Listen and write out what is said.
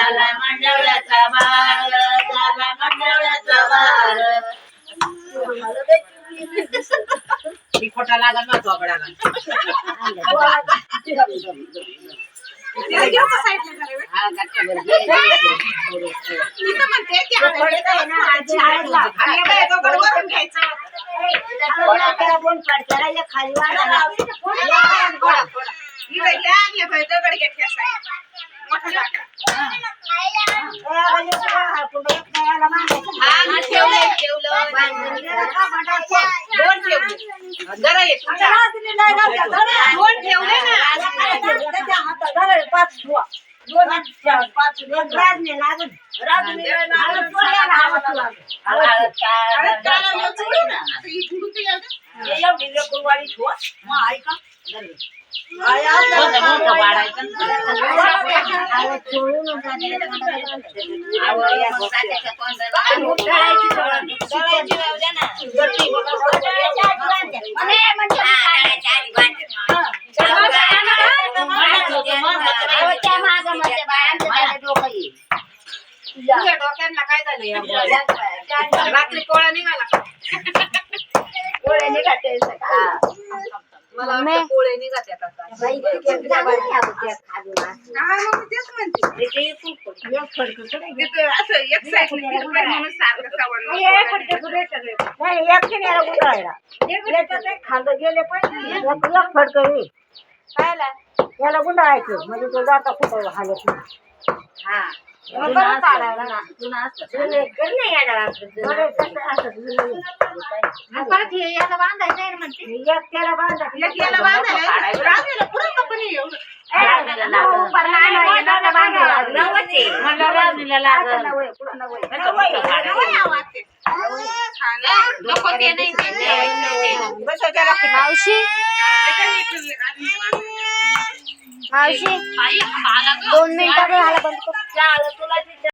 झाला मंडळाचा वार, झाला मंडळाचा वार. खोटा लागल ना चोपडाला. डोक्यांना काय झालं रात्री पोळा निघाला पोळे निघाते मला पोळे निघात्यात आता खाल्लं गेले पण फडक याला गुंडाळायचं म्हणजे तो जाता कुठं हालत नाही. मावशी 2 मिनिटात बंद कर.